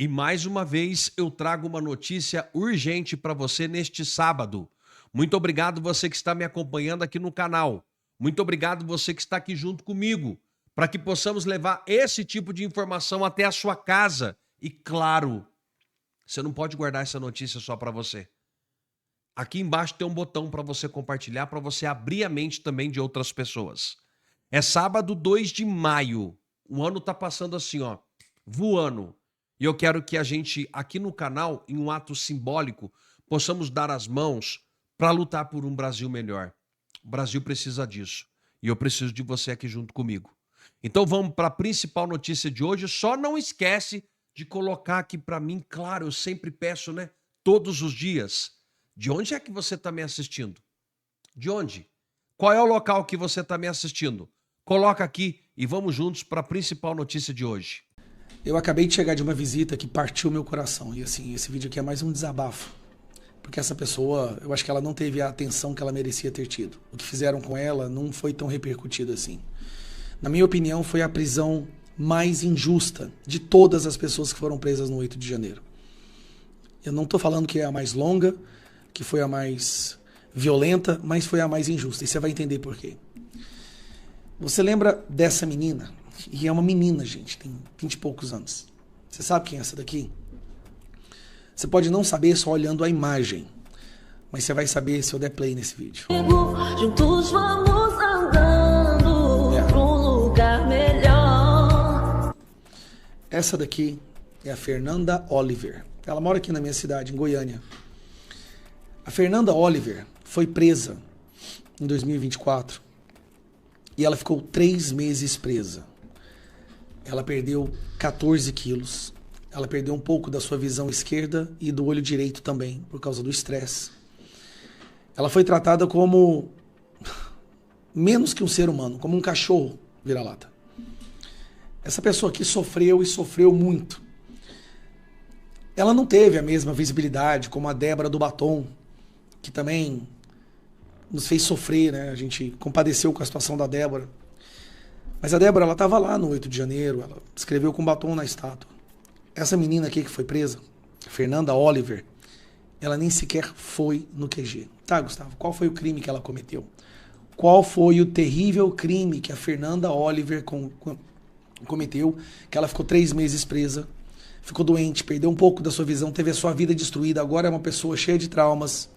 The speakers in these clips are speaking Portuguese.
E mais uma vez eu trago uma notícia urgente para você neste sábado. Muito obrigado você que está me acompanhando aqui no canal. Muito obrigado você que está aqui junto comigo, para que possamos levar esse tipo de informação até a sua casa. E claro, você não pode guardar essa notícia só para você. Aqui embaixo tem um botão para você compartilhar, para você abrir a mente também de outras pessoas. É sábado 2 de maio. O ano tá passando assim, ó, voando. E eu quero que a gente, aqui no canal, em um ato simbólico, possamos dar as mãos para lutar por um Brasil melhor. O Brasil precisa disso. E eu preciso de você aqui junto comigo. Então vamos para a principal notícia de hoje. Só não esquece de colocar aqui para mim, claro, eu sempre peço, né? Todos os dias. De onde é que você está me assistindo? De onde? Qual é o local que você está me assistindo? Coloca aqui e vamos juntos para a principal notícia de hoje. Eu acabei de chegar de uma visita que partiu meu coração. E assim, esse vídeo aqui é mais um desabafo. Porque essa pessoa, eu acho que ela não teve a atenção que ela merecia ter tido. O que fizeram com ela não foi tão repercutido assim. Na minha opinião, foi a prisão mais injusta de todas as pessoas que foram presas no 8 de janeiro. Eu não estou falando que é a mais longa, que foi a mais violenta, mas foi a mais injusta. E você vai entender por quê. Você lembra dessa menina? E é uma menina, gente, tem 20 e poucos anos. Você sabe quem é essa daqui? Você pode não saber só olhando a imagem, mas você vai saber se eu der play nesse vídeo. Juntos vamos andando pra um lugar melhor. Essa daqui é a Fernanda Oliver. Ela mora aqui na minha cidade, em Goiânia. A Fernanda Oliver foi presa em 2024 e ela ficou 3 meses presa. Ela perdeu 14 quilos. Ela perdeu um pouco da sua visão esquerda e do olho direito também, por causa do estresse. Ela foi tratada como menos que um ser humano, como um cachorro vira-lata. Essa pessoa aqui sofreu e sofreu muito. Ela não teve a mesma visibilidade como a Débora do Batom, que também nos fez sofrer, né? A gente compadeceu com a situação da Débora. Mas a Débora, ela estava lá no 8 de janeiro, ela escreveu com batom na estátua. Essa menina aqui que foi presa, Fernanda Oliver, ela nem sequer foi no QG. Tá, Gustavo, qual foi o crime que ela cometeu? Qual foi o terrível crime que a Fernanda Oliver cometeu, que ela ficou 3 meses presa, ficou doente, perdeu um pouco da sua visão, teve a sua vida destruída, agora é uma pessoa cheia de traumas,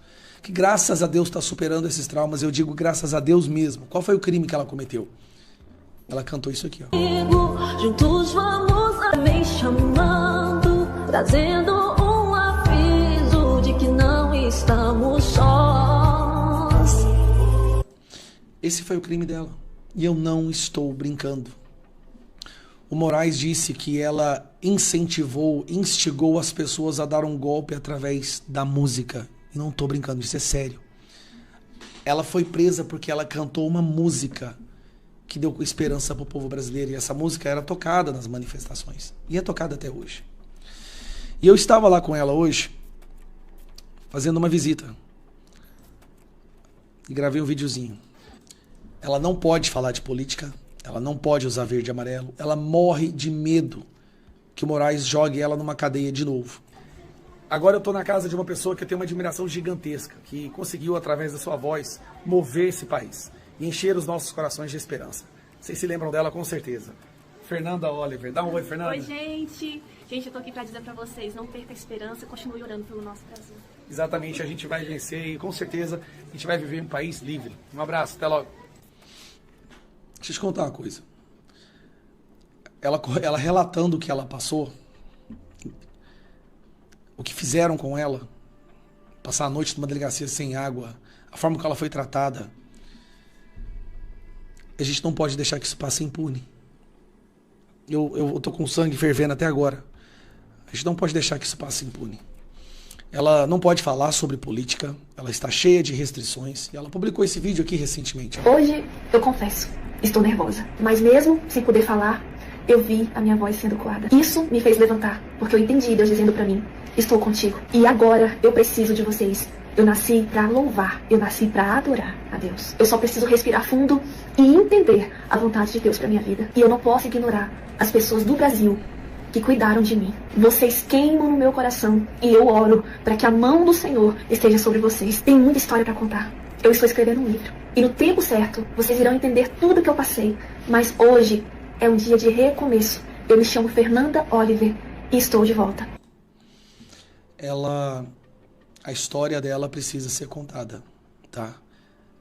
que graças a Deus está superando esses traumas, eu digo graças a Deus mesmo. Qual foi o crime que ela cometeu? Ela cantou isso aqui, ó. Juntos vamos me chamando, trazendo um aviso de que não estamos sós. Esse foi o crime dela. E eu não estou brincando. O Moraes disse que ela incentivou, instigou as pessoas a dar um golpe através da música. E não estou brincando, isso é sério. Ela foi presa porque ela cantou uma música que deu esperança para o povo brasileiro. E essa música era tocada nas manifestações. E é tocada até hoje. E eu estava lá com ela hoje, fazendo uma visita. E gravei um videozinho. Ela não pode falar de política. Ela não pode usar verde e amarelo. Ela morre de medo que o Moraes jogue ela numa cadeia de novo. Agora eu estou na casa de uma pessoa que eu tenho uma admiração gigantesca, que conseguiu, através da sua voz, mover esse país e encher os nossos corações de esperança. Vocês se lembram dela com certeza. Fernanda Oliver. Dá um oi, Fernanda. Oi, gente. Gente, eu tô aqui pra dizer pra vocês, não perca a esperança, continue orando pelo nosso Brasil. Exatamente, a gente vai vencer e com certeza a gente vai viver em um país livre. Um abraço, até logo. Deixa eu te contar uma coisa. Ela relatando o que ela passou, o que fizeram com ela, passar a noite numa delegacia sem água, a forma que ela foi tratada, a gente não pode deixar que isso passe impune. Eu tô com sangue fervendo até agora. A gente não pode deixar que isso passe impune. Ela não pode falar sobre política, ela está cheia de restrições, e ela publicou esse vídeo aqui recentemente. Hoje, eu confesso, estou nervosa. Mas mesmo sem poder falar, eu vi a minha voz sendo coada. Isso me fez levantar, porque eu entendi Deus dizendo pra mim, estou contigo. E agora eu preciso de vocês. Eu nasci pra louvar, eu nasci pra adorar a Deus. Eu só preciso respirar fundo e entender a vontade de Deus pra minha vida. E eu não posso ignorar as pessoas do Brasil que cuidaram de mim. Vocês queimam no meu coração e eu oro para que a mão do Senhor esteja sobre vocês. Tem muita história para contar. Eu estou escrevendo um livro. E no tempo certo, vocês irão entender tudo que eu passei. Mas hoje é um dia de recomeço. Eu me chamo Fernanda Oliver e estou de volta. A história dela precisa ser contada, tá?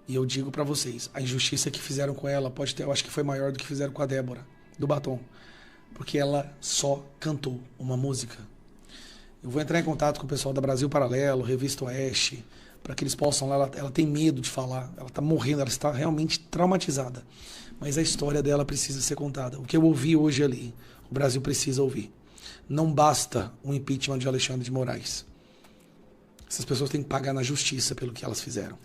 E eu digo pra vocês, a injustiça que fizeram com ela pode ter, eu acho que foi maior do que fizeram com a Débora, do Batom. Porque ela só cantou uma música. Eu vou entrar em contato com o pessoal da Brasil Paralelo, Revista Oeste, para que eles possam lá. Ela tem medo de falar, ela está morrendo, ela está realmente traumatizada. Mas a história dela precisa ser contada. O que eu ouvi hoje ali, o Brasil precisa ouvir. Não basta um impeachment de Alexandre de Moraes. Essas pessoas têm que pagar na justiça pelo que elas fizeram.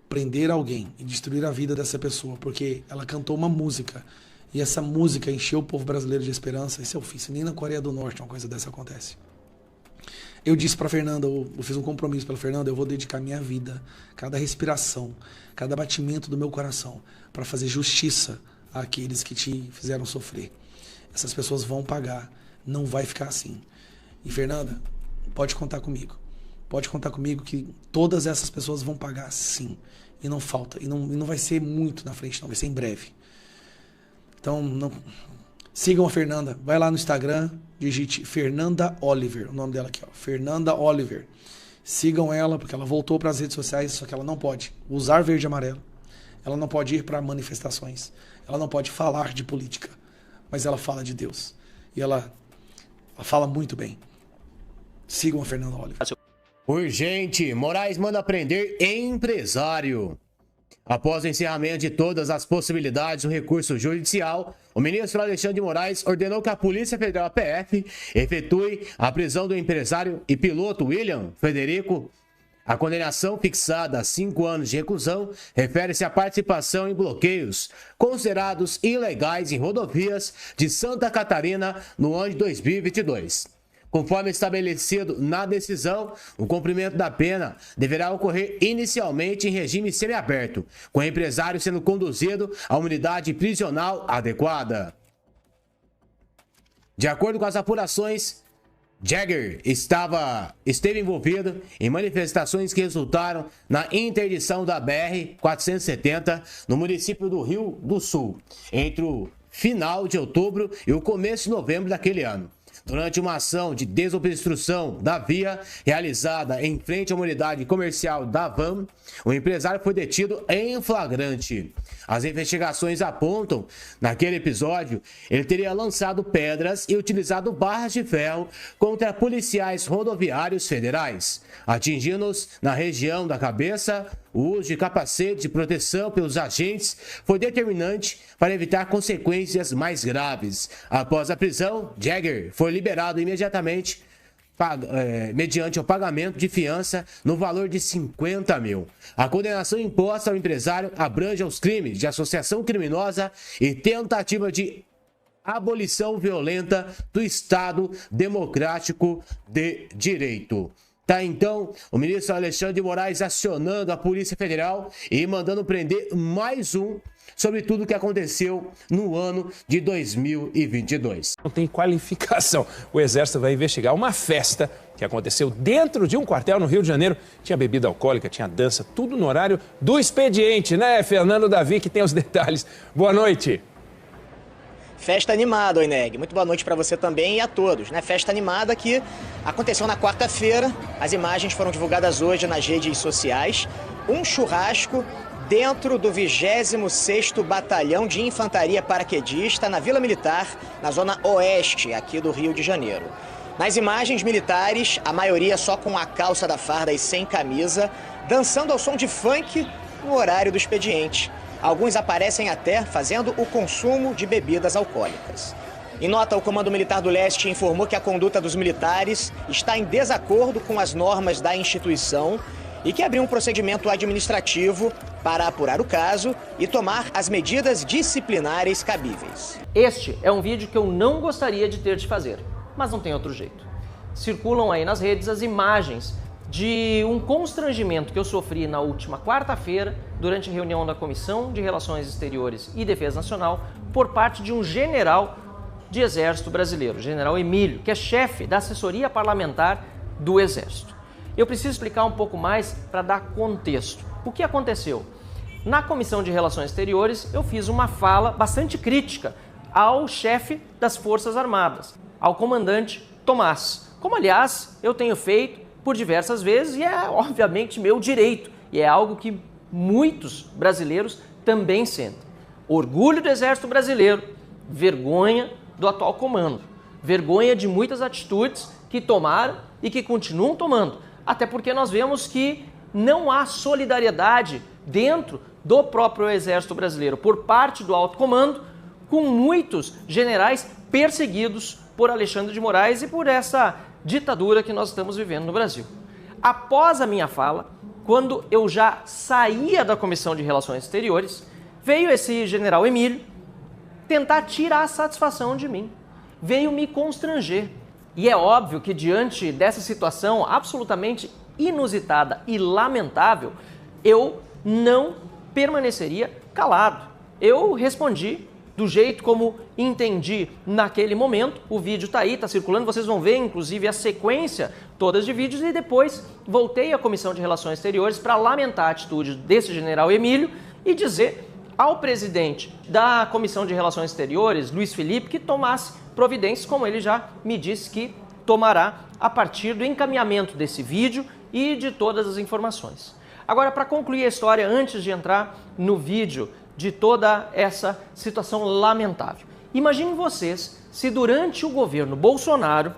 Prender alguém e destruir a vida dessa pessoa, porque ela cantou uma música. E essa música encheu o povo brasileiro de esperança. Isso é ofício. Nem na Coreia do Norte uma coisa dessa acontece. Eu disse para Fernanda, eu fiz um compromisso pela Fernanda, eu vou dedicar minha vida, cada respiração, cada batimento do meu coração, para fazer justiça àqueles que te fizeram sofrer. Essas pessoas vão pagar, não vai ficar assim. E Fernanda, pode contar comigo. Pode contar comigo que todas essas pessoas vão pagar sim. E não falta, e não vai ser muito na frente, não, vai ser em breve. Então, sigam a Fernanda. Vai lá no Instagram, digite Fernanda Oliver, o nome dela aqui, ó, Fernanda Oliver. Sigam ela, porque ela voltou para as redes sociais, só que ela não pode usar verde e amarelo. Ela não pode ir para manifestações. Ela não pode falar de política. Mas ela fala de Deus. E ela fala muito bem. Sigam a Fernanda Oliver. Urgente, Moraes manda prender empresário. Após o encerramento de todas as possibilidades do recurso judicial, o ministro Alexandre de Moraes ordenou que a Polícia Federal PF efetue a prisão do empresário e piloto William Frederico. A condenação fixada a 5 anos de reclusão refere-se à participação em bloqueios considerados ilegais em rodovias de Santa Catarina no ano de 2022. Conforme estabelecido na decisão, o cumprimento da pena deverá ocorrer inicialmente em regime semiaberto, com o empresário sendo conduzido a uma unidade prisional adequada. De acordo com as apurações, Jagger esteve envolvido em manifestações que resultaram na interdição da BR-470 no município do Rio do Sul, entre o final de outubro e o começo de novembro daquele ano. Durante uma ação de desobstrução da via realizada em frente à uma unidade comercial da Van, o empresário foi detido em flagrante. As investigações apontam, naquele episódio, ele teria lançado pedras e utilizado barras de ferro contra policiais rodoviários federais, atingindo-os na região da cabeça. O uso de capacete de proteção pelos agentes foi determinante para evitar consequências mais graves. Após a prisão, Jagger foi liberado imediatamente mediante o pagamento de fiança no valor de 50 mil. A condenação imposta ao empresário abrange os crimes de associação criminosa e tentativa de abolição violenta do Estado Democrático de Direito. Tá, então, o ministro Alexandre de Moraes acionando a Polícia Federal e mandando prender mais um sobre tudo o que aconteceu no ano de 2022. Não tem qualificação. O Exército vai investigar uma festa que aconteceu dentro de um quartel no Rio de Janeiro. Tinha bebida alcoólica, tinha dança, tudo no horário do expediente, né, Fernando Davi, que tem os detalhes. Boa noite. Festa animada, Oineg. Muito boa noite para você também e a todos, né? Festa animada que aconteceu na quarta-feira. As imagens foram divulgadas hoje nas redes sociais. Um churrasco dentro do 26º Batalhão de Infantaria Paraquedista na Vila Militar, na zona oeste aqui do Rio de Janeiro. Nas imagens, militares, a maioria só com a calça da farda e sem camisa, dançando ao som de funk no horário do expediente. Alguns aparecem até fazendo o consumo de bebidas alcoólicas. Em nota, o Comando Militar do Leste informou que a conduta dos militares está em desacordo com as normas da instituição e que abriu um procedimento administrativo para apurar o caso e tomar as medidas disciplinares cabíveis. Este é um vídeo que eu não gostaria de ter de fazer, mas não tem outro jeito. Circulam aí nas redes as imagens de um constrangimento que eu sofri na última quarta-feira durante a reunião da Comissão de Relações Exteriores e Defesa Nacional por parte de um general de Exército Brasileiro, General Emílio, que é chefe da assessoria parlamentar do Exército. Eu preciso explicar um pouco mais para dar contexto. O que aconteceu? Na Comissão de Relações Exteriores, eu fiz uma fala bastante crítica ao chefe das Forças Armadas, ao comandante Tomás, como, aliás, eu tenho feito por diversas vezes e é, obviamente, meu direito. E é algo que muitos brasileiros também sentem. Orgulho do Exército Brasileiro, vergonha do atual comando, vergonha de muitas atitudes que tomaram e que continuam tomando. Até porque nós vemos que não há solidariedade dentro do próprio Exército Brasileiro, por parte do alto comando, com muitos generais perseguidos por Alexandre de Moraes e por essa ditadura que nós estamos vivendo no Brasil. Após a minha fala, quando eu já saía da Comissão de Relações Exteriores, veio esse general Emílio tentar tirar a satisfação de mim, veio me constranger. E é óbvio que diante dessa situação absolutamente inusitada e lamentável, eu não permaneceria calado. Eu respondi do jeito como entendi naquele momento. O vídeo está aí, está circulando, vocês vão ver inclusive a sequência todas de vídeos, e depois voltei à Comissão de Relações Exteriores para lamentar a atitude desse general Emílio e dizer ao presidente da Comissão de Relações Exteriores, Luiz Felipe, que tomasse providências, como ele já me disse que tomará a partir do encaminhamento desse vídeo e de todas as informações. Agora, para concluir a história, antes de entrar no vídeo de toda essa situação lamentável, imaginem vocês se durante o governo Bolsonaro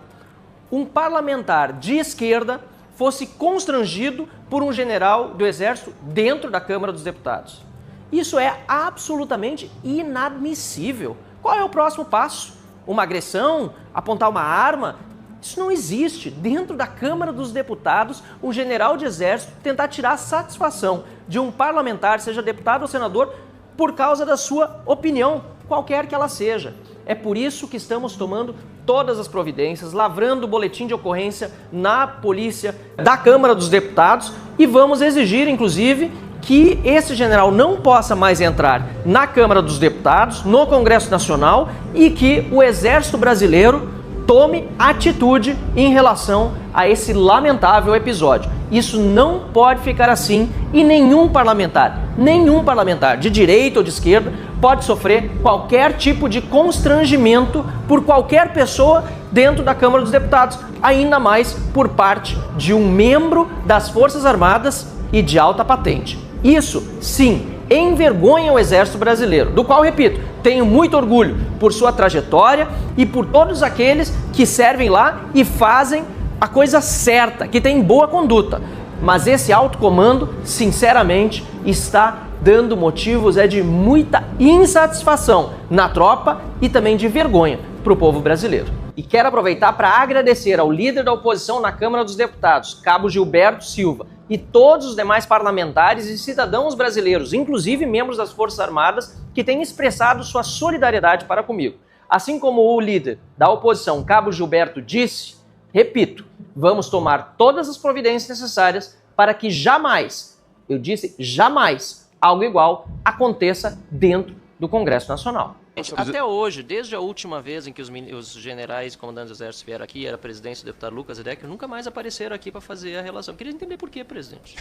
um parlamentar de esquerda fosse constrangido por um general do Exército dentro da Câmara dos Deputados. Isso é absolutamente inadmissível. Qual é o próximo passo? Uma agressão? Apontar uma arma? Isso não existe. Dentro da Câmara dos Deputados, um general de exército tentar tirar a satisfação de um parlamentar, seja deputado ou senador, por causa da sua opinião, qualquer que ela seja. É por isso que estamos tomando todas as providências, lavrando o boletim de ocorrência na polícia da Câmara dos Deputados e vamos exigir, inclusive, que esse general não possa mais entrar na Câmara dos Deputados, no Congresso Nacional, e que o Exército Brasileiro tome atitude em relação a esse lamentável episódio. Isso não pode ficar assim e nenhum parlamentar de direita ou de esquerda pode sofrer qualquer tipo de constrangimento por qualquer pessoa dentro da Câmara dos Deputados, ainda mais por parte de um membro das Forças Armadas e de alta patente. Isso, sim, envergonha o Exército Brasileiro, do qual, repito, tenho muito orgulho por sua trajetória e por todos aqueles que servem lá e fazem a coisa certa, que tem boa conduta. Mas esse alto comando, sinceramente, está dando motivos de muita insatisfação na tropa e também de vergonha para o povo brasileiro. E quero aproveitar para agradecer ao líder da oposição na Câmara dos Deputados, Cabo Gilberto Silva, e todos os demais parlamentares e cidadãos brasileiros, inclusive membros das Forças Armadas, que têm expressado sua solidariedade para comigo. Assim como o líder da oposição, Cabo Gilberto, disse, repito, vamos tomar todas as providências necessárias para que jamais, eu disse jamais, algo igual aconteça dentro do Congresso Nacional. Até hoje, desde a última vez em que os generais e comandantes do Exército vieram aqui, era a presidência do deputado Lucas Edecker, nunca mais apareceram aqui para fazer a relação. Queria entender por quê, presidente.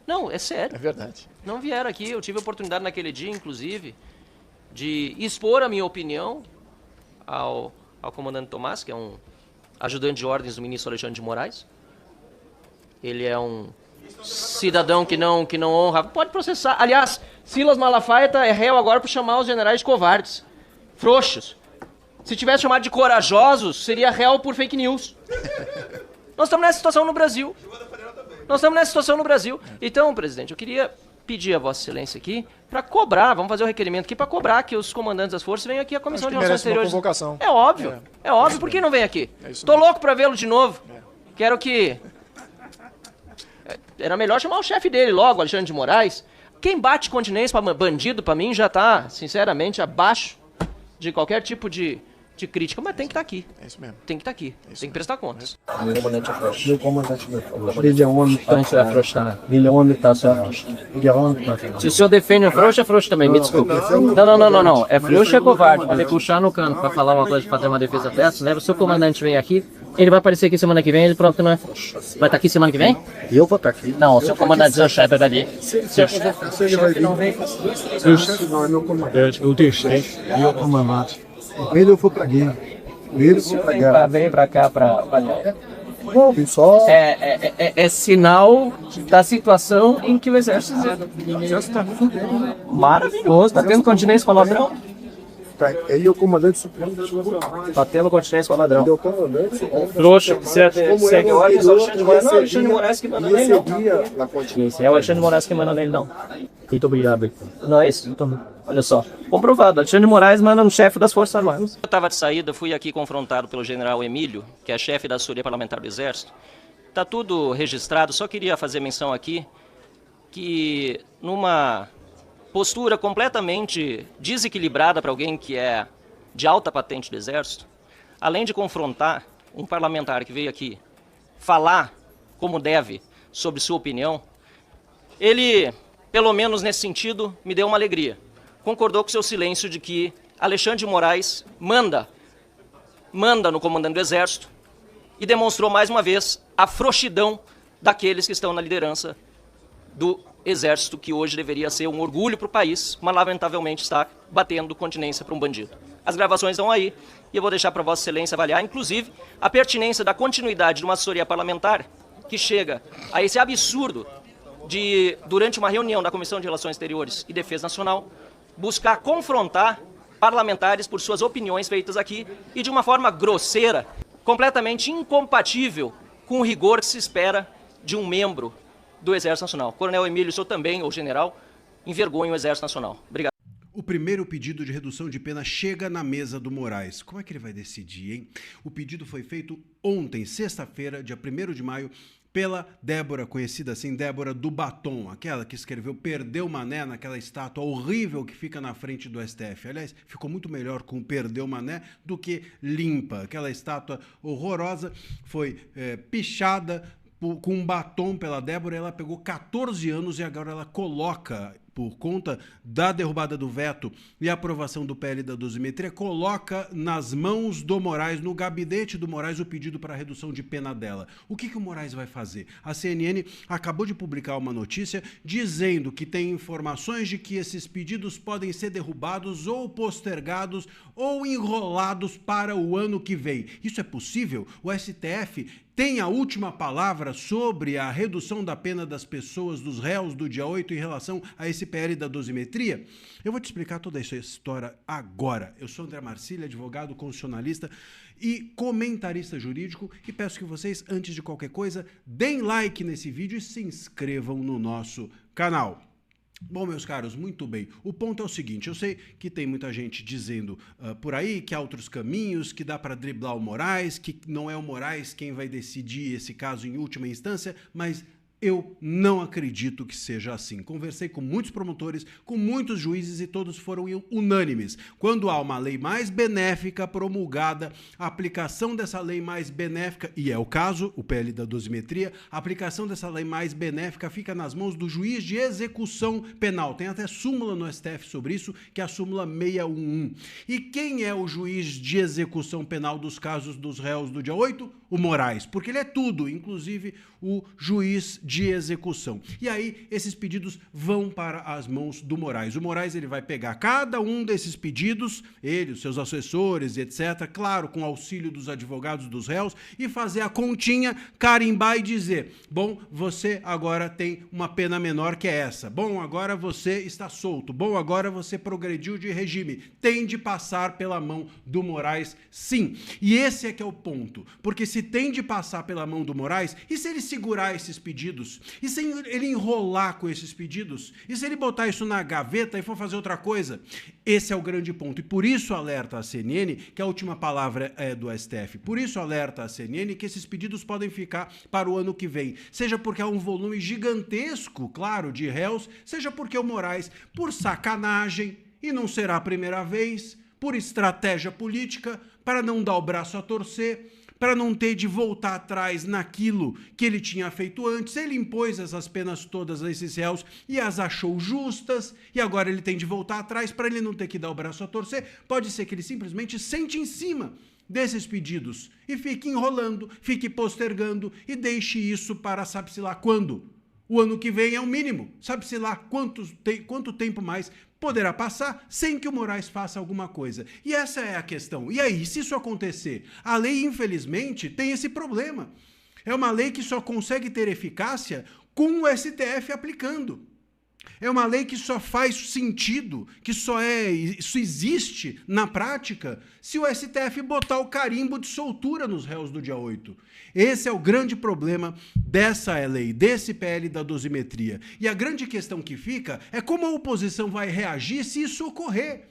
Não, é sério. É verdade. Não vieram aqui, eu tive a oportunidade naquele dia, inclusive, de expor a minha opinião ao comandante Tomás, que é um ajudante de ordens do ministro Alexandre de Moraes. Ele é um cidadão que não honra, pode processar. Aliás, Silas Malafaia é réu agora por chamar os generais de covardes, frouxos. Se tivesse chamado de corajosos, seria réu por fake news. Nós estamos nessa situação no Brasil. Então, presidente, eu queria pedir a Vossa Excelência aqui para cobrar, vamos fazer o requerimento aqui para cobrar que os comandantes das forças venham aqui à Comissão de Relações Exteriores. É óbvio, por que não vem aqui? Tô louco para vê-lo de novo. Quero que... Era melhor chamar o chefe dele logo, Alexandre de Moraes. Quem bate continência para bandido, para mim, já está, sinceramente, abaixo de qualquer tipo de de crítica, mas tem que estar aqui. É isso mesmo. Tem que estar aqui. Tem que prestar contas. O comandante afrouxa. O comandante afrouxa. Ele é homem, então você vai afrouxar. Ele é homem, tá certo. Ele é homem, tá certo. Se o senhor defende o frouxo, é frouxo também, me desculpe. Não. É frouxo é covarde. Pra puxar no cano pra falar uma coisa, fazer uma defesa dessa, leva o seu comandante vem aqui, ele vai aparecer aqui semana que vem, ele pronto que não é frouxo. Vai estar aqui semana que vem? Eu vou estar aqui. Não, o seu comandante, seu chefe é dali. Seu chefe não vem. Seu chefe não é meu comandante, eu tenho chefe, eu comandante. Ele eu vou pra guerra. Ele eu vou pra guerra. Vem pra cá pra Bom, pessoal. É sinal da situação em que o exército está maravilhoso, tá tendo continência com o ladrão. Ele é o comandante supremo da sua Tá tendo continência com o ladrão. Ele é o comandante supremo. Trouxa, segue o ordem, é o Alexandre de Moraes. Não é o Alexandre de Moraes que manda nele, não. É o Alexandre de Moraes que manda nele, não. Muito obrigado. Não é isso? Olha só, comprovado, Alexandre de Moraes manda no chefe das Forças Armadas. Eu estava de saída, fui aqui confrontado pelo general Emílio, que é chefe da assessoria parlamentar do Exército. Está tudo registrado, só queria fazer menção aqui que numa postura completamente desequilibrada para alguém que é de alta patente do Exército, além de confrontar um parlamentar que veio aqui falar como deve sobre sua opinião, ele, pelo menos nesse sentido, me deu uma alegria. Concordou com seu silêncio de que Alexandre de Moraes manda no comandante do Exército e demonstrou mais uma vez a frouxidão daqueles que estão na liderança do Exército, que hoje deveria ser um orgulho para o país, mas lamentavelmente está batendo continência para um bandido. As gravações estão aí e eu vou deixar para Vossa Excelência avaliar, inclusive, a pertinência da continuidade de uma assessoria parlamentar que chega a esse absurdo de, durante uma reunião da Comissão de Relações Exteriores e Defesa Nacional, buscar confrontar parlamentares por suas opiniões feitas aqui e de uma forma grosseira, completamente incompatível com o rigor que se espera de um membro do Exército Nacional. Coronel Emílio, o senhor também, ou general, envergonha o Exército Nacional. Obrigado. O primeiro pedido de redução de pena chega na mesa do Moraes. Como é que ele vai decidir, hein? O pedido foi feito ontem, sexta-feira, dia 1º de maio, pela Débora, conhecida assim, Débora do Batom, aquela que escreveu Perdeu Mané naquela estátua horrível que fica na frente do STF. Aliás, ficou muito melhor com Perdeu Mané do que Limpa. Aquela estátua horrorosa foi pichada com um batom pela Débora. Ela pegou 14 anos e agora ela coloca, por conta da derrubada do veto e a aprovação do PL da dosimetria, coloca nas mãos do Moraes, no gabinete do Moraes, o pedido para redução de pena dela. O que o Moraes vai fazer? A CNN acabou de publicar uma notícia dizendo que tem informações de que esses pedidos podem ser derrubados ou postergados ou enrolados para o ano que vem. Isso é possível? O STF tem a última palavra sobre a redução da pena das pessoas, dos réus do dia 8 em relação a esse PL da dosimetria? Eu vou te explicar toda essa história agora. Eu sou André Marcílio, advogado, constitucionalista e comentarista jurídico, e peço que vocês, antes de qualquer coisa, deem like nesse vídeo e se inscrevam no nosso canal. Bom, meus caros, muito bem. O ponto é o seguinte, eu sei que tem muita gente dizendo por aí que há outros caminhos, que dá para driblar o Moraes, que não é o Moraes quem vai decidir esse caso em última instância, mas eu não acredito que seja assim. Conversei com muitos promotores, com muitos juízes e todos foram unânimes. Quando há uma lei mais benéfica promulgada, a aplicação dessa lei mais benéfica, e é o caso, o PL da dosimetria, a aplicação dessa lei mais benéfica fica nas mãos do juiz de execução penal. Tem até súmula no STF sobre isso, que é a súmula 611. E quem é o juiz de execução penal dos casos dos réus do dia 8? O Moraes, porque ele é tudo, inclusive o juiz de execução. E aí, esses pedidos vão para as mãos do Moraes. O Moraes ele vai pegar cada um desses pedidos, ele, os seus assessores, etc., claro, com auxílio dos advogados dos réus, e fazer a continha, carimbar e dizer, bom, você agora tem uma pena menor que essa. Bom, agora você está solto. Bom, agora você progrediu de regime. Tem de passar pela mão do Moraes, sim. E esse é que é o ponto. Porque se tem de passar pela mão do Moraes, e se ele segurar esses pedidos? E se ele enrolar com esses pedidos? E se ele botar isso na gaveta e for fazer outra coisa? Esse é o grande ponto. E por isso alerta a CNN que a última palavra é do STF. Por isso alerta a CNN que esses pedidos podem ficar para o ano que vem. Seja porque há um volume gigantesco, claro, de réus, seja porque o Moraes, por sacanagem, e não será a primeira vez, por estratégia política, para não dar o braço a torcer, para não ter de voltar atrás naquilo que ele tinha feito antes. Ele impôs essas penas todas a esses réus e as achou justas, e agora ele tem de voltar atrás para ele não ter que dar o braço a torcer. Pode ser que ele simplesmente sente em cima desses pedidos e fique enrolando, fique postergando e deixe isso para sabe-se lá quando. O ano que vem é o mínimo, sabe-se lá quanto tempo mais poderá passar sem que o Moraes faça alguma coisa. E essa é a questão. E aí, se isso acontecer, a lei, infelizmente, tem esse problema. É uma lei que só consegue ter eficácia com o STF aplicando. É uma lei que só faz sentido, que isso existe na prática, se o STF botar o carimbo de soltura nos réus do dia 8. Esse é o grande problema dessa lei, desse PL da dosimetria. E a grande questão que fica é como a oposição vai reagir se isso ocorrer.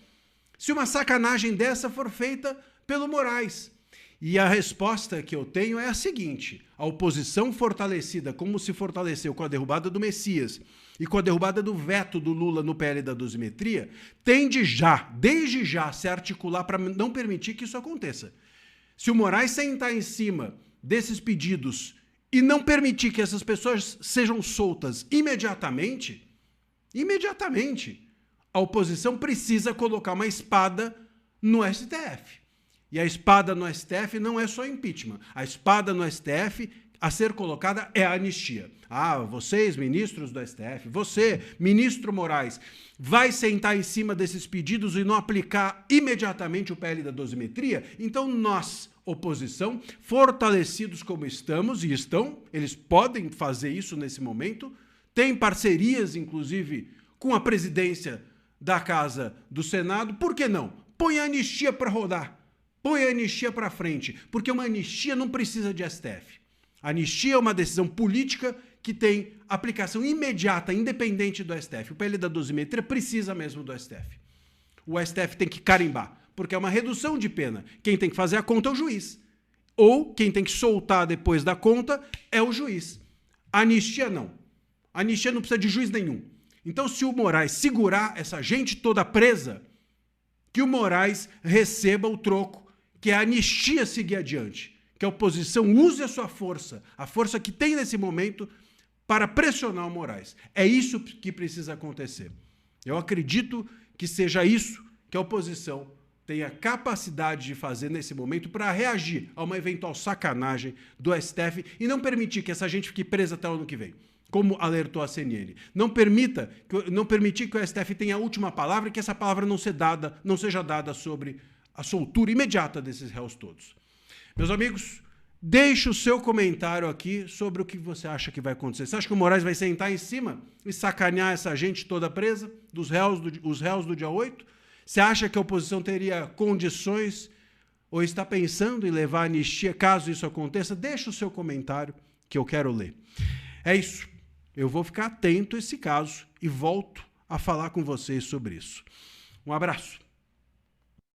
Se uma sacanagem dessa for feita pelo Moraes. E a resposta que eu tenho é a seguinte: a oposição fortalecida, como se fortaleceu com a derrubada do Messias e com a derrubada do veto do Lula no PL da dosimetria, tende desde já, se articular para não permitir que isso aconteça. Se o Moraes sentar em cima desses pedidos e não permitir que essas pessoas sejam soltas imediatamente, a oposição precisa colocar uma espada no STF. E a espada no STF não é só impeachment. A espada no STF a ser colocada é a anistia. Ah, vocês, ministros do STF, você, ministro Moraes, vai sentar em cima desses pedidos e não aplicar imediatamente o PL da dosimetria? Então nós, oposição, fortalecidos como estamos, e eles podem fazer isso nesse momento, tem parcerias, inclusive, com a presidência da Casa do Senado, por que não? Põe a anistia para rodar. Põe a anistia para frente, porque uma anistia não precisa de STF. A anistia é uma decisão política que tem aplicação imediata, independente do STF. O PL da dosimetria precisa mesmo do STF. O STF tem que carimbar, porque é uma redução de pena. Quem tem que fazer a conta é o juiz. Ou quem tem que soltar depois da conta é o juiz. A anistia não. A anistia não precisa de juiz nenhum. Então, se o Moraes segurar essa gente toda presa, que o Moraes receba o troco, que a anistia seguir adiante, que a oposição use a sua força, a força que tem nesse momento, para pressionar o Moraes. É isso que precisa acontecer. Eu acredito que seja isso que a oposição tenha capacidade de fazer nesse momento para reagir a uma eventual sacanagem do STF e não permitir que essa gente fique presa até o ano que vem, como alertou a CNN. Não permitir que o STF tenha a última palavra e que essa palavra não seja dada sobre a soltura imediata desses réus todos. Meus amigos, deixe o seu comentário aqui sobre o que você acha que vai acontecer. Você acha que o Moraes vai sentar em cima e sacanear essa gente toda presa, os réus do dia 8? Você acha que a oposição teria condições ou está pensando em levar a anistia caso isso aconteça? Deixe o seu comentário que eu quero ler. É isso. Eu vou ficar atento a esse caso e volto a falar com vocês sobre isso. Um abraço.